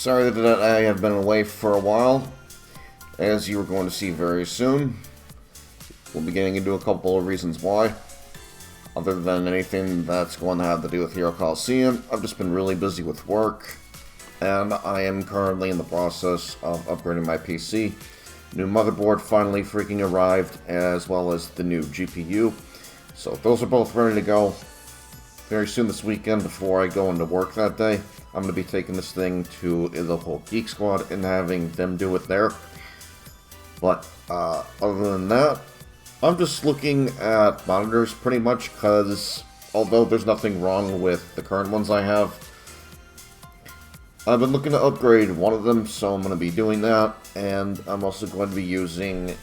Sorry that I have been away for a while, as you are going to see very soon. We'll be getting into a couple of reasons why. Other than anything that's going to have to do with Hero Colosseum, I've just been really busy with work, and I am currently in the process of upgrading my PC. New motherboard finally freaking arrived, as well as the new GPU. So those are both ready to go. Very soon this weekend, before I go into work that day, I'm going to be taking this thing to the whole Geek Squad and having them do it there. But other than that, I'm just looking at monitors pretty much because, although there's nothing wrong with the current ones I have, I've been looking to upgrade one of them, so I'm going to be doing that. And I'm also going to be using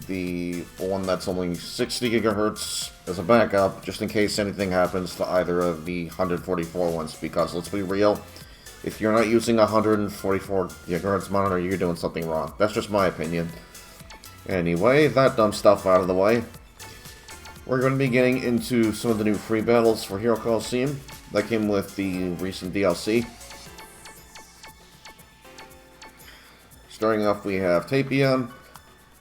the one that's only 60 gigahertz as a backup, just in case anything happens to either of the 144 ones, because let's be real, if you're not using a 144 gigahertz monitor, you're doing something wrong. That's just my opinion. Anyway, that dumb stuff out of the way, we're going to be getting into some of the new free battles for Hero Colosseum that came with the recent DLC. Starting off, we have Tapion.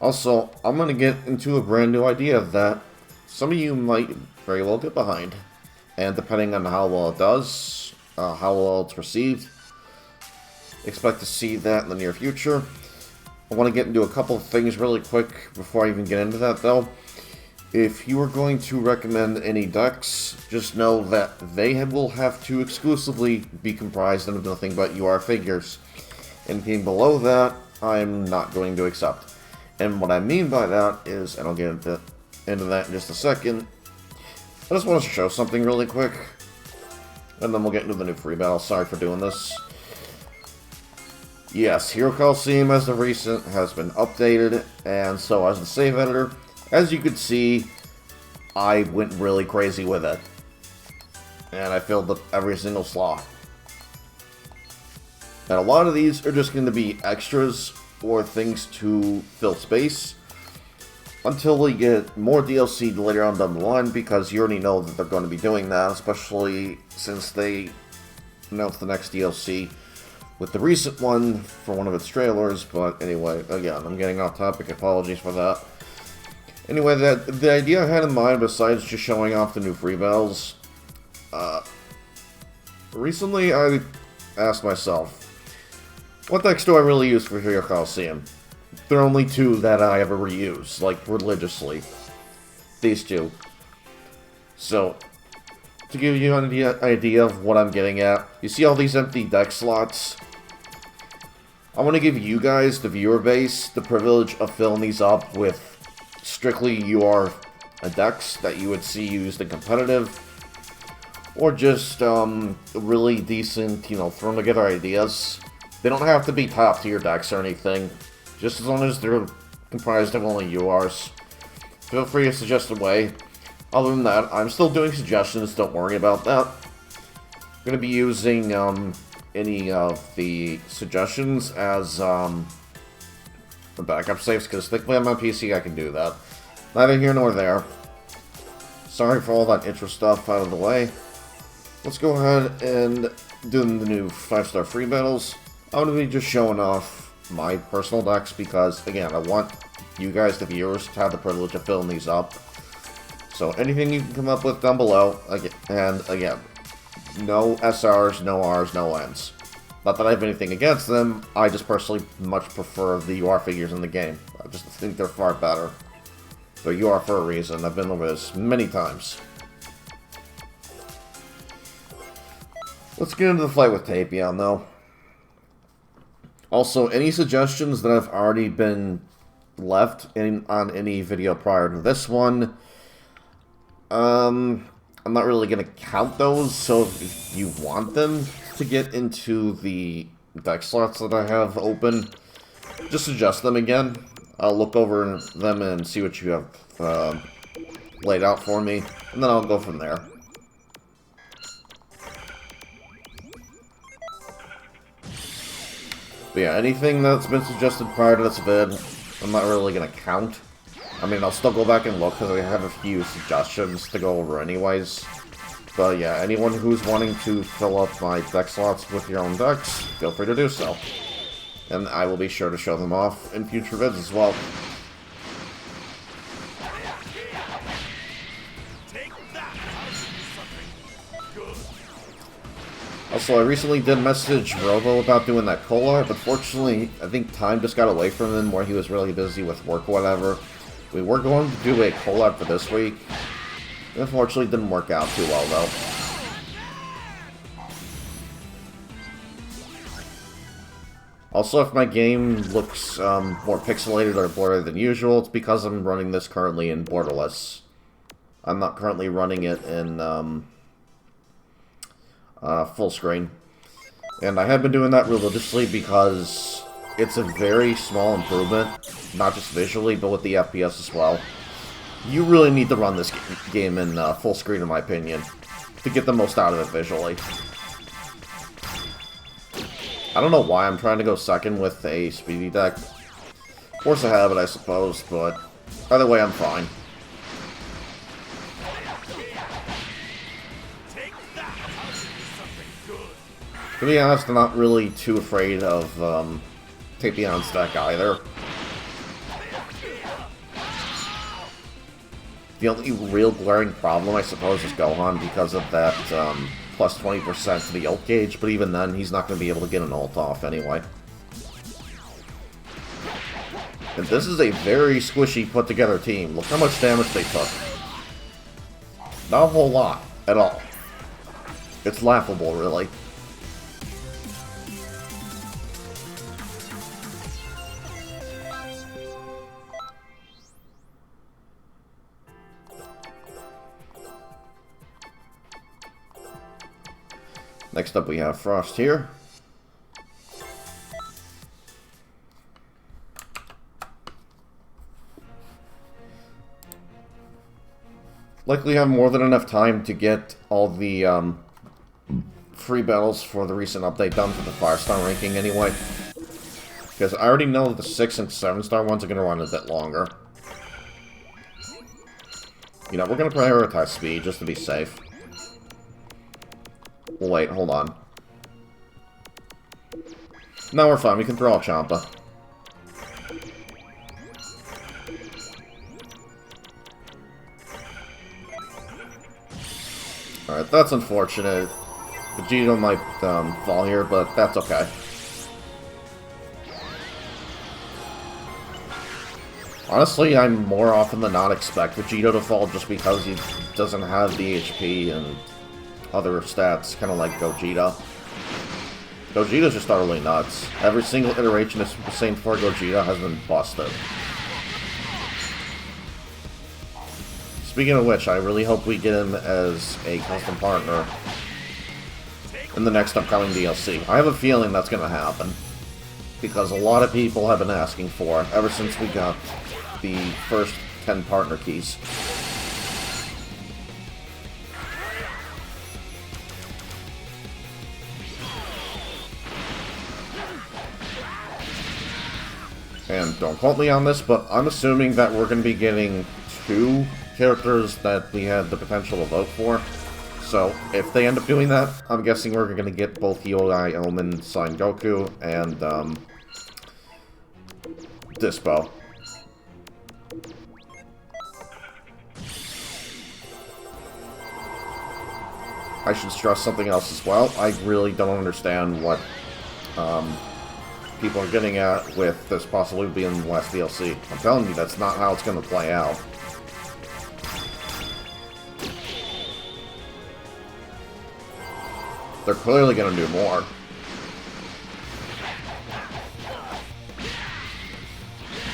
Also, I'm going to get into a brand new idea that some of you might very well get behind. And depending on how well it does, how well it's received, expect to see that in the near future. I want to get into a couple of things really quick before I even get into that, though. If you are going to recommend any decks, just know that they will have to exclusively be comprised of nothing but UR figures. Anything below that, I'm not going to accept. And what I mean by that is, and I'll get into that in just a second, I just want to show something really quick, and then we'll get into the new free battle. Sorry for doing this. Yes, Hero Colosseum as of recent has been updated, and so as the save editor, as you could see, I went really crazy with it. And I filled up every single slot. And a lot of these are just going to be extras or things to fill space until we get more DLC later on down the line, because you already know that they're going to be doing that, especially since they announced the next DLC with the recent one for one of its trailers. But anyway, again, I'm getting off topic, apologies for that. Anyway, the idea I had in mind, besides just showing off the new free battles, recently I asked myself, what decks do I really use for Hero Colosseum? There are only two that I ever reuse, like, religiously. These two. So, to give you an idea of what I'm getting at, you see all these empty deck slots? I want to give you guys, the viewer base, the privilege of filling these up with strictly UR decks that you would see used in competitive, or just really decent, thrown together ideas. They don't have to be top tier decks or anything, just as long as they're comprised of only URs. Feel free to suggest a way. Other than that, I'm still doing suggestions, don't worry about that. I'm going to be using any of the suggestions as the backup saves, because thankfully on my PC I can do that. Neither here nor there. Sorry for all that intro stuff out of the way. Let's go ahead and do the new 5-star free battles. I'm going to be just showing off my personal decks because, again, I want you guys, the viewers, to have the privilege of filling these up. So anything you can come up with down below, and again, no SRs, no Rs, no Ns. Not that I have anything against them, I just personally much prefer the UR figures in the game. I just think they're far better. They're UR for a reason, I've been over this many times. Let's get into the fight with Tapion, though. Also, any suggestions that have already been left on any video prior to this one, I'm not really going to count those, so if you want them to get into the deck slots that I have open, just suggest them again. I'll look over them and see what you have laid out for me, and then I'll go from there. But yeah, anything that's been suggested prior to this vid, I'm not really going to count. I mean, I'll still go back and look because I have a few suggestions to go over anyways. But yeah, anyone who's wanting to fill up my deck slots with your own decks, feel free to do so. And I will be sure to show them off in future vids as well. Also, I recently did message Robbo about doing that collab, but fortunately, I think time just got away from him where he was really busy with work or whatever. We were going to do a collab for this week. Unfortunately, it didn't work out too well, though. Also, if my game looks more pixelated or blurry than usual, it's because I'm running this currently in borderless. I'm not currently running it in full screen. And I have been doing that religiously because it's a very small improvement, not just visually, but with the FPS as well. You really need to run this game in full screen, in my opinion, to get the most out of it visually. I don't know why I'm trying to go second with a speedy deck. Force a habit, I suppose, but either way, I'm fine. To be honest, I'm not really too afraid of Tapion's deck either. The only real glaring problem, I suppose, is Gohan because of that plus 20% to the ult gauge, but even then, he's not going to be able to get an ult off anyway. And this is a very squishy, put-together team. Look how much damage they took. Not a whole lot, at all. It's laughable, really. Next up we have Frost here. Likely have more than enough time to get all the free battles for the recent update done for the 5-star ranking anyway. Because I already know that the 6 and 7-star ones are going to run a bit longer. You know, we're going to prioritize speed just to be safe. Wait, hold on. No, we're fine. We can throw out Champa. Alright, that's unfortunate. Vegeta might fall here, but that's okay. Honestly, I'm more often than not expect Vegeta to fall just because he doesn't have the HP and other stats, kind of like Gogeta. Gogeta's just utterly nuts. Every single iteration of Super Saiyan 4 Gogeta has been busted. Speaking of which, I really hope we get him as a custom partner in the next upcoming DLC. I have a feeling that's going to happen, because a lot of people have been asking for it ever since we got the first 10 partner keys. And don't quote me on this, but I'm assuming that we're going to be getting 2 characters that we had the potential to vote for. So, if they end up doing that, I'm guessing we're going to get both Yodai, Omen, Son Goku, and Dispo. I should stress something else as well. I really don't understand what people are getting at with this possibly being the last DLC. I'm telling you, that's not how it's going to play out. They're clearly going to do more.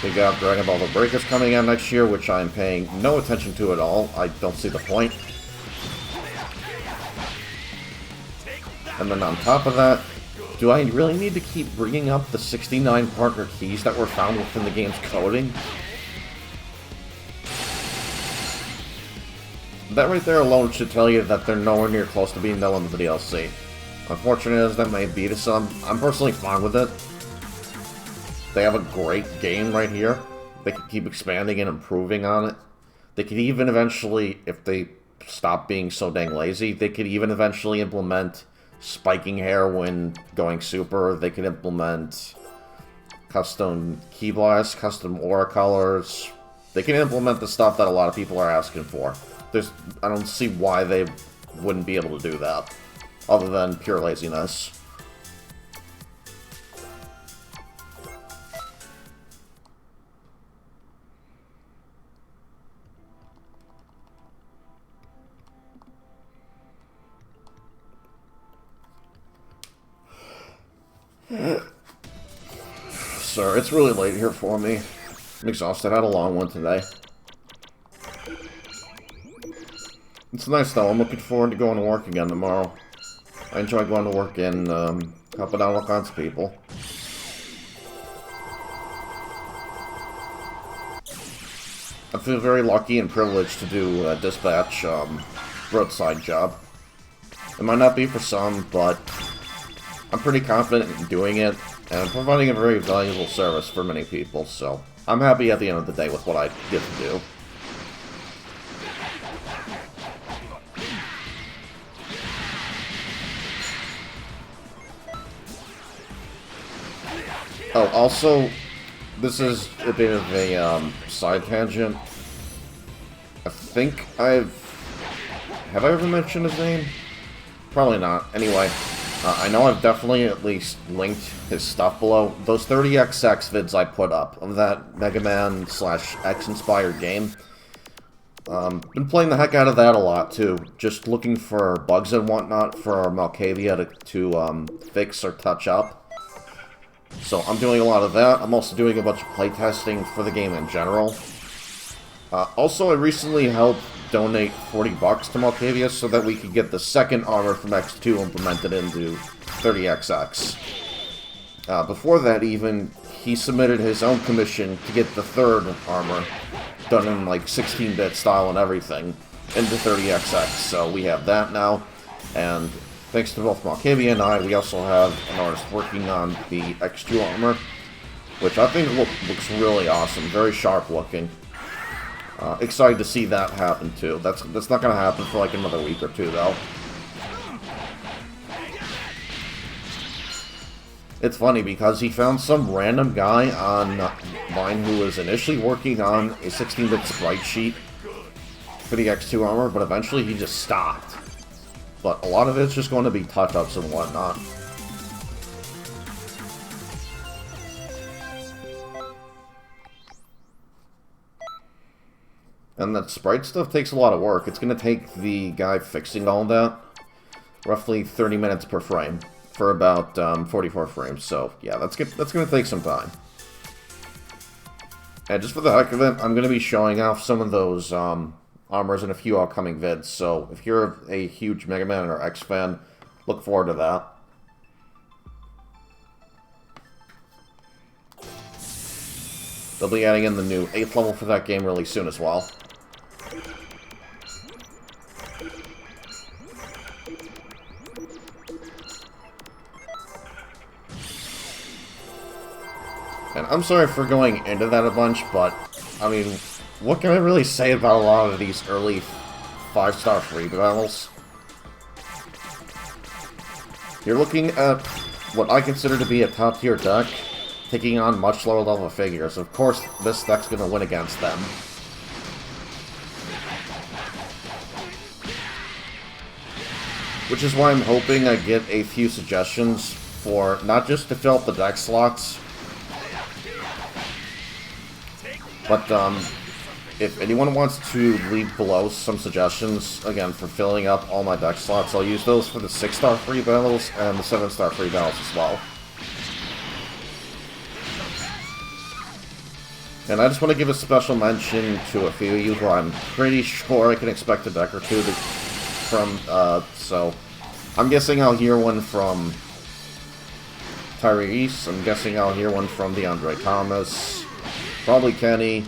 We got Dragon Ball The Breakers coming out next year, which I'm paying no attention to at all. I don't see the point. And then on top of that, do I really need to keep bringing up the 69 partner keys that were found within the game's coding? That right there alone should tell you that they're nowhere near close to being done with the DLC. Unfortunate as that may be to some, I'm personally fine with it. They have a great game right here. They could keep expanding and improving on it. They could even eventually, if they stop being so dang lazy. They could even eventually implement spiking hair when going super. They could implement custom key blasts, custom aura colors. They can implement the stuff that a lot of people are asking for. I don't see why they wouldn't be able to do that, other than pure laziness. Sir, it's really late here for me. I'm exhausted. I had a long one today. It's nice, though. I'm looking forward to going to work again tomorrow. I enjoy going to work and helping out all kinds of people. I feel very lucky and privileged to do a dispatch roadside job. It might not be for some, but I'm pretty confident in doing it, and I'm providing a very valuable service for many people, so I'm happy at the end of the day with what I get to do. Oh, also, this is a bit of a side tangent. I think have I ever mentioned his name? Probably not. Anyway, I know I've definitely at least linked his stuff below. Those 30XX vids I put up of that Mega Man / X-inspired game. Been playing the heck out of that a lot, too. Just looking for bugs and whatnot for Malkavia to fix or touch up. So I'm doing a lot of that. I'm also doing a bunch of playtesting for the game in general. Also, I recently helped donate $40 to Malkavia so that we could get the second armor from X2 implemented into 30XX. Before that, even, he submitted his own commission to get the third armor, done in like 16-bit style and everything, into 30XX. So we have that now, and thanks to both Malkavia and I, we also have an artist working on the X2 armor, which I think looks really awesome, very sharp looking. Excited to see that happen too. That's not going to happen for like another week or two though. It's funny because he found some random guy online who was initially working on a 16-bit sprite sheet for the X2 armor, but eventually he just stopped. But a lot of it's just going to be touch-ups and whatnot. And that sprite stuff takes a lot of work. It's going to take the guy fixing all that roughly 30 minutes per frame for about 44 frames. So yeah, that's going to take some time. And just for the heck of it, I'm going to be showing off some of those armors in a few upcoming vids. So if you're a huge Mega Man or X fan, look forward to that. They'll be adding in the new 8th level for that game really soon as well. And I'm sorry for going into that a bunch, but, I mean, what can I really say about a lot of these early 5-star free battles? You're looking at what I consider to be a top-tier deck, taking on much lower level figures. Of course, this deck's gonna win against them. Which is why I'm hoping I get a few suggestions for not just to fill up the deck slots, but if anyone wants to leave below some suggestions, again, for filling up all my deck slots, I'll use those for the 6-star free battles and the 7-star free battles as well. And I just want to give a special mention to a few of you who I'm pretty sure I can expect a deck or two from, so I'm guessing I'll hear one from Tyrese, I'm guessing I'll hear one from DeAndre Thomas, probably Kenny,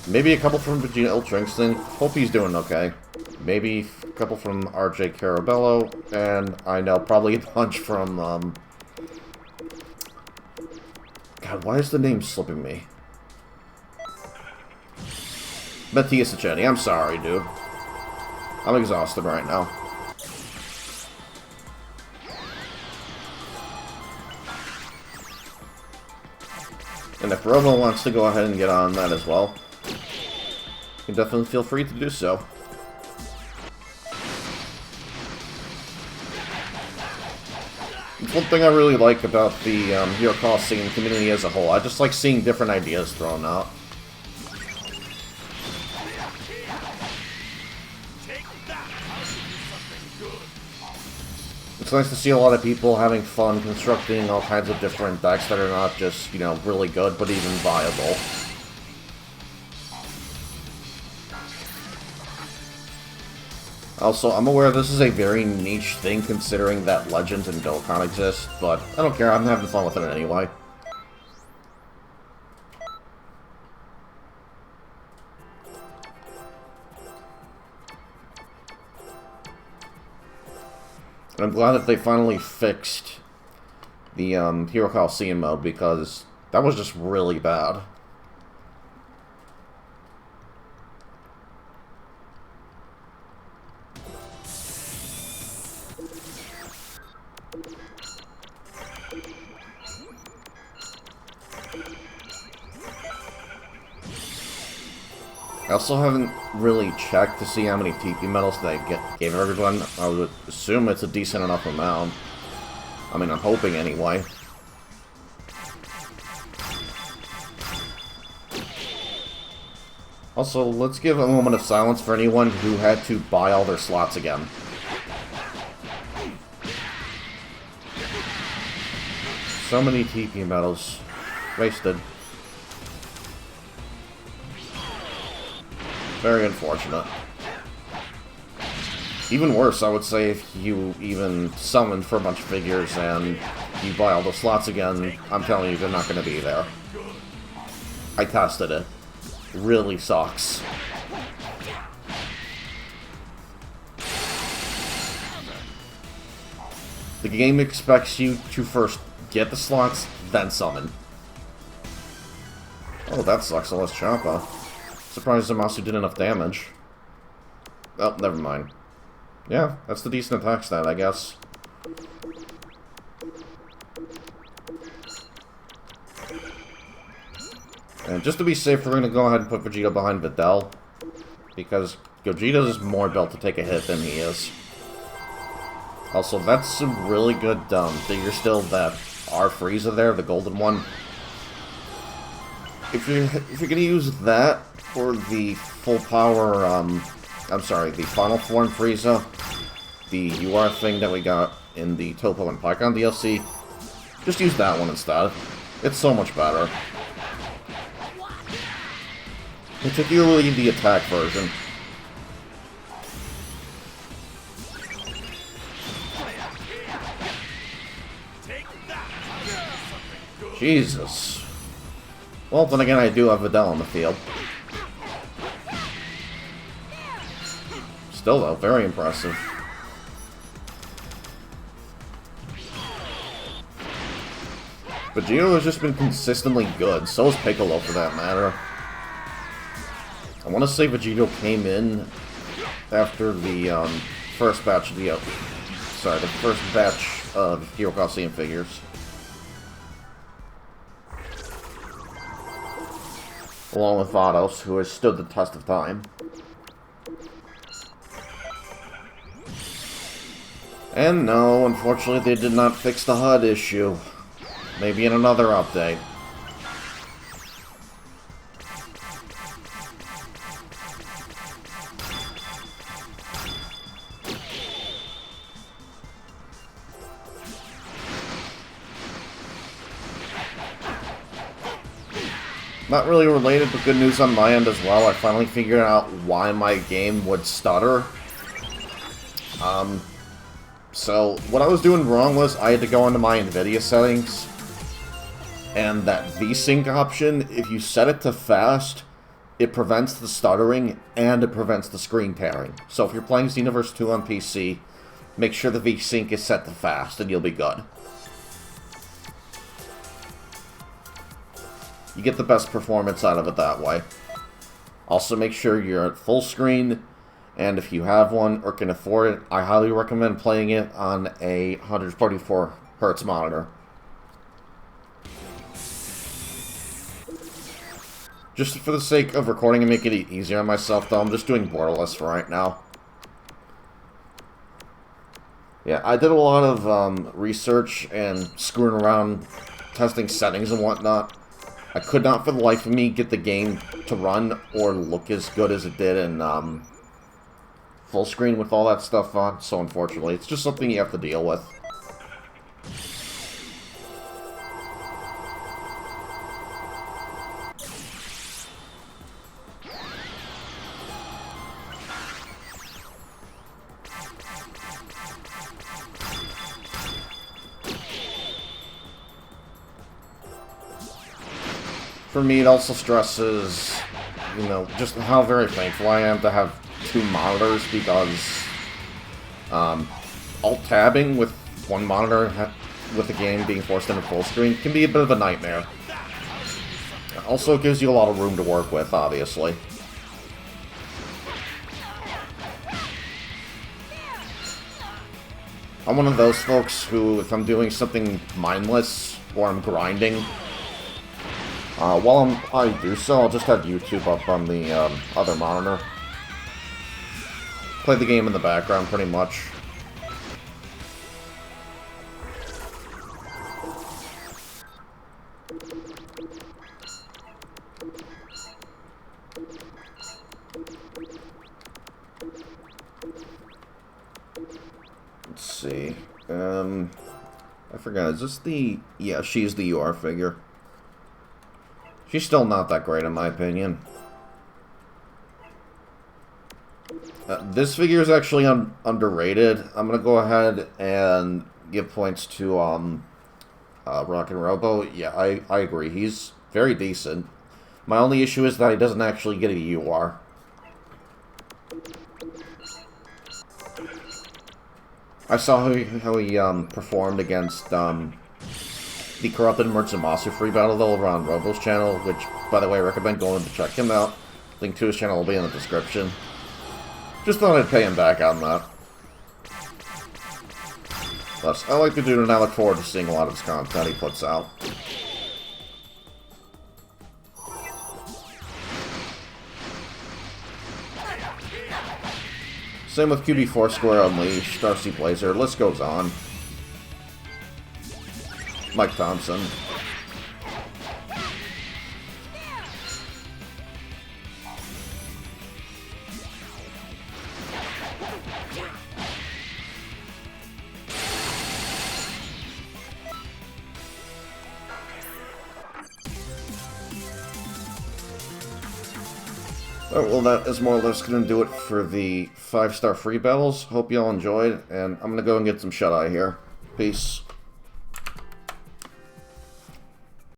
maybe a couple from Vegeta Iltringston, hope he's doing okay, maybe a couple from RJ Carabello, and I know probably a bunch from, God, why is the name slipping me? Mattias Echeni, I'm sorry, dude. I'm exhausted right now. And if Robbo wants to go ahead and get on that as well, you can definitely feel free to do so. One thing I really like about the Hero Colosseum community as a whole, I just like seeing different ideas thrown out. It's nice to see a lot of people having fun constructing all kinds of different decks that are not just, you know, really good, but even viable. Also, I'm aware this is a very niche thing considering that Legends and Dokkan exist, but I don't care, I'm having fun with it anyway. And I'm glad that they finally fixed the Hero Colosseum mode, because that was just really bad. I also haven't really checked to see how many TP medals they gave everyone. I would assume it's a decent enough amount. I mean, I'm hoping anyway. Also, let's give a moment of silence for anyone who had to buy all their slots again. So many TP medals. Wasted. Very unfortunate. Even worse, I would say, if you even summoned for a bunch of figures and you buy all the slots again, I'm telling you, they're not going to be there. I tested it. It really sucks. The game expects you to first get the slots, then summon. Oh, that sucks, so let's Champa. Surprised Zamasu did enough damage. Oh, never mind. Yeah, that's the decent attack stat, I guess. And just to be safe, we're going to go ahead and put Vegeta behind Videl, because Gogeta is more built to take a hit than he is. Also, that's some really good figure still, that R Frieza there, the golden one. If you're going to use that for the full power, I'm sorry, the final form Frieza, the UR thing that we got in the Topo and Pycon DLC, just use that one instead. It's so much better. Particularly the attack version. Jesus. Well, then again, I do have Videl on the field. Still, though, very impressive. Vegeta has just been consistently good. So has Piccolo, for that matter. I want to say Vegeta came in after the first batch of the first batch of Hero Colosseum figures. Along with Vados, who has stood the test of time. And no, unfortunately they did not fix the HUD issue. Maybe in another update. Not really related, but good news on my end as well. I finally figured out why my game would stutter. So, what I was doing wrong was I had to go into my NVIDIA settings, and that VSync option, if you set it to fast, it prevents the stuttering, and it prevents the screen tearing. So if you're playing Xenoverse 2 on PC, make sure the VSync is set to fast, and you'll be good. You get the best performance out of it that way. Also, make sure you're at full screen, and if you have one or can afford it, I highly recommend playing it on a 144 Hz monitor. Just for the sake of recording and making it easier on myself, though, I'm just doing borderless for right now. Yeah, I did a lot of research and screwing around, testing settings and whatnot. I could not for the life of me get the game to run or look as good as it did in full screen with all that stuff on, so unfortunately, it's just something you have to deal with. For me, it also stresses, you know, just how very thankful I am to have two monitors, because alt-tabbing with one monitor with the game being forced into full screen can be a bit of a nightmare. Also, it gives you a lot of room to work with, obviously. I'm one of those folks who, if I'm doing something mindless or I'm grinding, while I do so, I'll just have YouTube up on the other monitor. Play the game in the background, pretty much. Let's see. I forgot, is this the... Yeah, she's the UR figure. She's still not that great, in my opinion. This figure is actually underrated. I'm going to go ahead and give points to Rockin Robbo. Yeah, I agree. He's very decent. My only issue is that he doesn't actually get a UR. I saw how he performed against the Corrupted Murtsumasu free battle, though, over on Robbo's channel, which, by the way, I recommend going to check him out. Link to his channel will be in the description. Just thought I'd pay him back on that. Plus, I like the dude, and I look forward to seeing a lot of his content he puts out. Same with QB4 Square Unleashed, Darcy Blazer, list goes on. Mike Thompson. Alright, well, that is more or less going to do it for the 5-star free battles. Hope y'all enjoyed, and I'm going to go and get some shut-eye here. Peace.